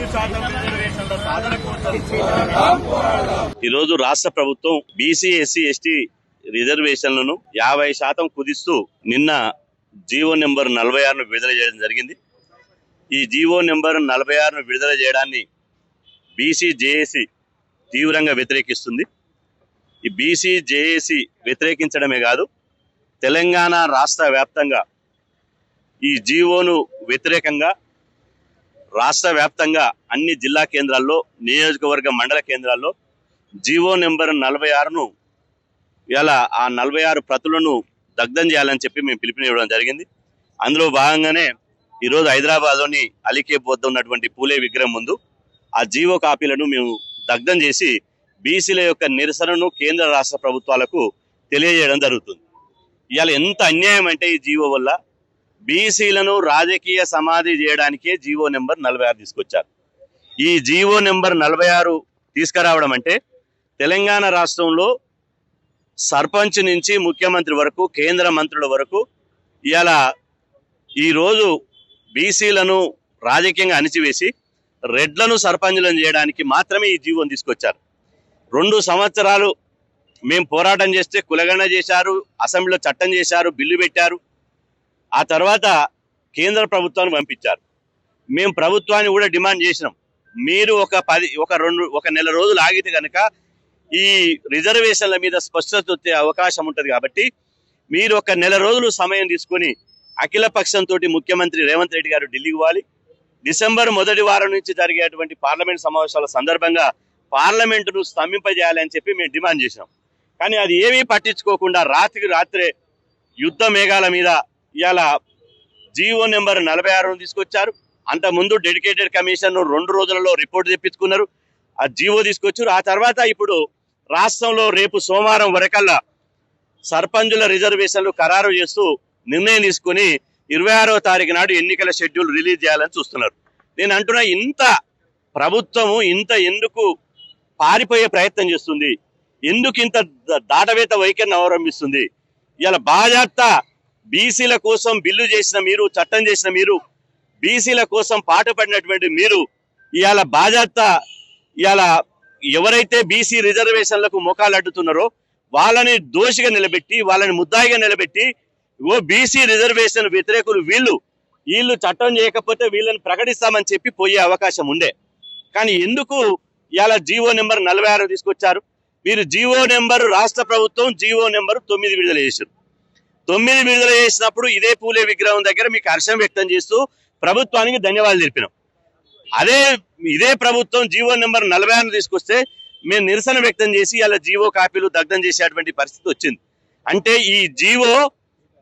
రిజర్వేషన్ల సాధన కోసం ఈరోజు రాష్ట్ర ప్రభుత్వం బీసీ ఎస్సీ ఎస్టీ రిజర్వేషన్లను 50% కుదిస్తూ నిన్న జీవో నెంబర్ 46ను విడుదల చేయడం జరిగింది. ఈ జీవో నెంబర్ 46ను విడుదల చేయడాన్ని బీసీ జేఏసీ తీవ్రంగా వ్యతిరేకిస్తుంది. ఈ బీసీ జేఏసీ వ్యతిరేకించడమే కాదు, తెలంగాణ రాష్ట్ర వ్యాప్తంగా ఈ జీవోను వ్యతిరేకంగా రాష్ట్ర వ్యాప్తంగా అన్ని జిల్లా కేంద్రాల్లో, నియోజకవర్గ మండల కేంద్రాల్లో జీవో నెంబర్ 46ను ఇలా ఆ 46 ప్రతులను దగ్ధం చేయాలని చెప్పి మేము పిలుపునివ్వడం జరిగింది. అందులో భాగంగానే ఈరోజు హైదరాబాద్లోని అలీకేప్ వద్ద ఉన్నటువంటి పూలే విగ్రహం ముందు ఆ జీవో కాపీలను మేము దగ్ధం చేసి బీసీల యొక్క నిరసనను కేంద్ర రాష్ట్ర ప్రభుత్వాలకు తెలియజేయడం జరుగుతుంది. ఇవాళ ఎంత అన్యాయం అంటే ఈ జీవో వల్ల బీసీలను రాజకీయ సమాధి చేయడానికే జీవో నెంబర్ 46 తీసుకొచ్చారు. ఈ జీవో నెంబర్ 46 తీసుకురావడం అంటే తెలంగాణ రాష్ట్రంలో సర్పంచ్ నుంచి ముఖ్యమంత్రి వరకు, కేంద్ర మంత్రుల వరకు ఇవాళ ఈరోజు బీసీలను రాజకీయంగా అణిచివేసి రెడ్లను సర్పంచులను చేయడానికి మాత్రమే ఈ జీవోని తీసుకొచ్చారు. 2 సంవత్సరాలు మేము పోరాటం చేస్తే కులగణన చేశారు, అసెంబ్లీలో చట్టం చేశారు, బిల్లు పెట్టారు. ఆ తర్వాత కేంద్ర ప్రభుత్వాన్ని పంపించారు. మేము ప్రభుత్వాన్ని కూడా డిమాండ్ చేసినాం, మీరు ఒక నెల రోజులు ఆగితే కనుక ఈ రిజర్వేషన్ల మీద స్పష్టత వచ్చే అవకాశం ఉంటుంది. కాబట్టి మీరు ఒక నెల రోజులు సమయం తీసుకొని అఖిల పక్షంతో ముఖ్యమంత్రి రేవంత్ రెడ్డి గారు ఢిల్లీకి పోవాలి. డిసెంబర్ మొదటి వారం నుంచి జరిగేటువంటి పార్లమెంట్ సమావేశాల సందర్భంగా పార్లమెంటును స్తంభింపజేయాలని చెప్పి మేము డిమాండ్ చేసినాం. కానీ అది ఏమీ పట్టించుకోకుండా రాత్రికి రాత్రే యుద్ధ మేఘాల మీద ఇవాళ జీవో నెంబర్ 46ను తీసుకొచ్చారు. అంతకుముందు డెడికేటెడ్ కమిషన్ 2 రోజులలో రిపోర్ట్ తెప్పించుకున్నారు, ఆ జీవో తీసుకొచ్చారు. ఆ తర్వాత ఇప్పుడు రాష్ట్రంలో రేపు సోమవారం వరకల్లా సర్పంచుల రిజర్వేషన్లు ఖరారు చేస్తూ నిర్ణయం తీసుకుని 26వ తారీఖు నాడు ఎన్నికల షెడ్యూల్ రిలీజ్ చేయాలని చూస్తున్నారు. నేను అంటున్నా, ఇంత ప్రభుత్వము ఎందుకు పారిపోయే ప్రయత్నం చేస్తుంది, ఎందుకు ఇంత దాటవేత వైఖరిని అవలంబిస్తుంది? ఇలా బాజాప్తా బీసీల కోసం బిల్లు చేసిన మీరు, చట్టం చేసిన మీరు, బీసీల కోసం పాటుపడినటువంటి మీరు ఇవాళ బాజాప్తా ఇవాళ ఎవరైతే బీసీ రిజర్వేషన్లకు మొఖాలు అడ్డుతున్నారో వాళ్ళని దోషిగా నిలబెట్టి, వాళ్ళని ముద్దాయిగా నిలబెట్టి, బీసీ రిజర్వేషన్ వ్యతిరేకులు వీళ్ళు చట్టం చేయకపోతే వీళ్ళని ప్రకటిస్తామని చెప్పి పోయే అవకాశం ఉండే. కానీ ఎందుకు ఇవాళ జీవో నెంబర్ 46 తీసుకొచ్చారు? మీరు జీవో నెంబర్, రాష్ట్ర ప్రభుత్వం జీవో నెంబర్ 9 విడుదల చేశారు. 9 విడుదల చేసినప్పుడు ఇదే పూలే విగ్రహం దగ్గర మీకు హర్షం వ్యక్తం చేస్తూ ప్రభుత్వానికి ధన్యవాదాలు తెలిపినాం. ఇదే ప్రభుత్వం జీవో నెంబర్ 46 తీసుకొస్తే మేము నిరసన వ్యక్తం చేసి ఇలా జీవో కాపీలు దగ్ధం చేసేటువంటి పరిస్థితి వచ్చింది. అంటే ఈ జీవో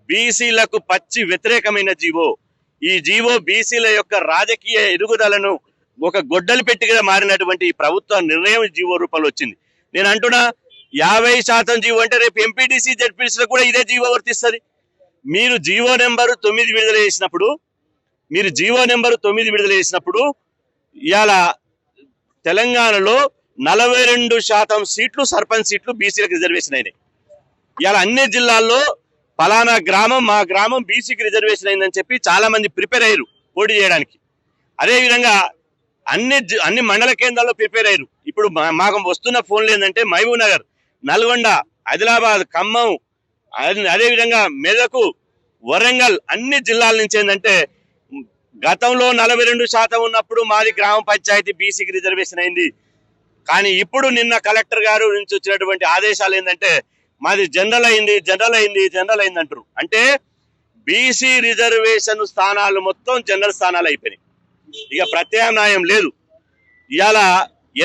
బీసీలకు పచ్చి వ్యతిరేకమైన జీవో. ఈ జీవో బీసీల యొక్క రాజకీయ ఎదుగుదలను ఒక గొడ్డలి పెట్టిగా మారినటువంటి ఈ ప్రభుత్వ నిర్ణయం జీవో రూపంలో వచ్చింది. నేను అంటున్నా, 50% జీవో అంటే రేపు ఎంపీటీసీ జడ్పీటీసీలకు కూడా ఇదే జీవో వర్తిస్తుంది. మీరు జీవో నెంబరు 9 విడుదల చేసినప్పుడు ఇవాళ తెలంగాణలో 42% సీట్లు, సర్పంచ్ సీట్లు బీసీలకు రిజర్వేషన్ అయినాయి. ఇవాళ అన్ని జిల్లాల్లో ఫలానా గ్రామం, మా గ్రామం బీసీకి రిజర్వేషన్ అయిందని చెప్పి చాలా మంది ప్రిపేర్ అయ్యారు పోటీ చేయడానికి. అదేవిధంగా అన్ని మండల కేంద్రాల్లో ప్రిపేర్ అయ్యారు. ఇప్పుడు మాకు వస్తున్న ఫోన్లు ఏంటంటే మహబూబ్ నగర్, నల్గొండ, ఆదిలాబాద్, ఖమ్మం, అదేవిధంగా మెదకు, వరంగల్ అన్ని జిల్లాల నుంచి ఏంటంటే గతంలో 42% ఉన్నప్పుడు మాది గ్రామ పంచాయతీ బీసీకి రిజర్వేషన్ అయింది. కానీ ఇప్పుడు నిన్న కలెక్టర్ గారు నుంచి వచ్చినటువంటి ఆదేశాలు ఏంటంటే మాది జనరల్ అయింది అంటారు. అంటే బీసీ రిజర్వేషన్ స్థానాలు మొత్తం జనరల్ స్థానాలు అయిపోయినాయి, ఇక ప్రత్యామ్నాయం లేదు. ఇవాళ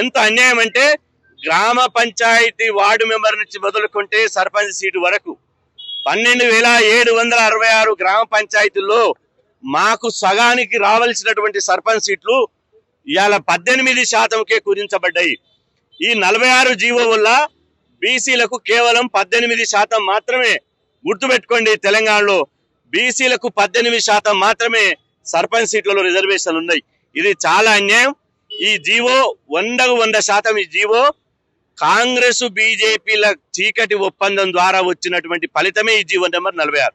ఎంత అన్యాయం అంటే గ్రామ పంచాయతీ వార్డు మెంబర్ నుంచి మొదలుకుంటే సర్పంచ్ సీటు వరకు 12,766 గ్రామ పంచాయతీల్లో మాకు సగానికి రావాల్సినటువంటి సర్పంచ్ సీట్లు ఇవాళ 18%కే కుదించబడ్డాయి. ఈ 46 జీవో వల్ల బీసీలకు కేవలం 18% మాత్రమే, గుర్తుపెట్టుకోండి, తెలంగాణలో బీసీలకు 18% మాత్రమే సర్పంచ్ సీట్లలో రిజర్వేషన్లు ఉన్నాయి. ఇది చాలా అన్యాయం. ఈ జీవో 100% ఈ జీవో కాంగ్రెస్ బీజేపీల చీకటి ఒప్పందం ద్వారా వచ్చినటువంటి ఫలితమే ఈ జీవో నెంబర్ 46.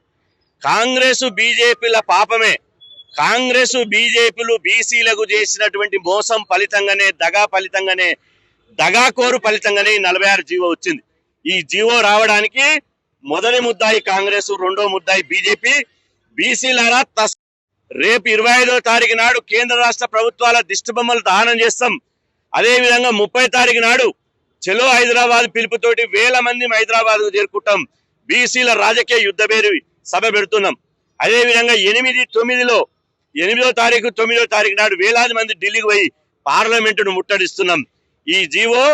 కాంగ్రెస్ బీజేపీల పాపమే. కాంగ్రెస్ బీజేపీలు బీసీలకు చేసినటువంటి మోసం ఫలితంగానే దగాకోరు ఫలితంగానే 46 జీవో వచ్చింది. ఈ జీవో రావడానికి మొదటి ముద్దాయి కాంగ్రెస్, రెండో ముద్దాయి బీజేపీ. బీసీలారా రేపు 25వ తారీఖు నాడు కేంద్ర రాష్ట్ర ప్రభుత్వాల దిష్టిబొమ్మలు దహనం చేస్తాం. అదే విధంగా 30 తారీఖు నాడు చలో హైదరాబాద్ పిలుపుతోటి వేల మంది హైదరాబాద్ కు చేరుకుంటాం. బీసీల రాజకీయ యుద్ధబేరి సభ పెడుతున్నాం. అదే విధంగా 8వ తారీఖు 9వ తారీఖు నాడు వేలాది మంది ఢిల్లీకి పోయి పార్లమెంటును ముట్టడిస్తున్నాం. ఈ జీవో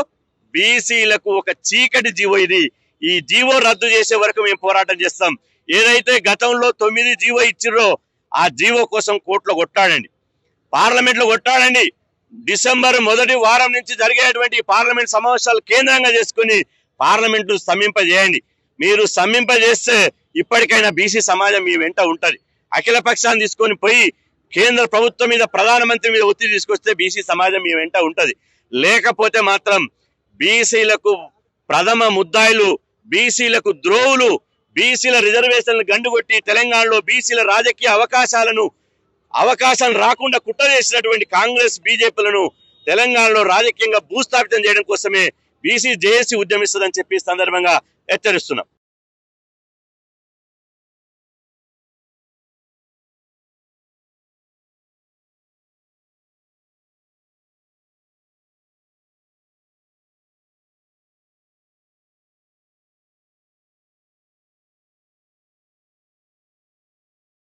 బీసీలకు ఒక చీకటి జీవో. ఇది ఈ జీవో రద్దు చేసే వరకు మేము పోరాటం చేస్తాం. ఏదైతే గతంలో 9 జీవో ఇచ్చిర్రో ఆ జీవో కోసం కోర్టులో కొట్టాడండి, పార్లమెంట్ లో కొట్టాడండి. డిసెంబర్ మొదటి వారం నుంచి జరిగేటువంటి పార్లమెంట్ సమావేశాలు కేంద్రంగా చేసుకుని పార్లమెంట్ స్తంభింపజేయండి. మీరు స్తంభింపజేస్తే ఇప్పటికైనా బీసీ సమాజం మీ వెంట ఉంటది. అఖిల పక్షాన్ని తీసుకొని పోయి కేంద్ర ప్రభుత్వం మీద, ప్రధానమంత్రి మీద ఒత్తిడి తీసుకొస్తే బీసీ సమాజం మీ వెంట ఉంటది. లేకపోతే మాత్రం బీసీలకు ప్రథమ ముద్దాయిలు, బీసీలకు ద్రోవులు, బీసీల రిజర్వేషన్లు గండుగొట్టి తెలంగాణలో బీసీల రాజకీయ అవకాశం రాకుండా కుట్ర చేసినటువంటి కాంగ్రెస్ బీజేపీలను తెలంగాణలో రాజకీయంగా భూస్థాపితం చేయడం కోసమే బీసీ జేఏసీ ఉద్యమిస్తుందని చెప్పి సందర్భంగా హెచ్చరిస్తున్నాం.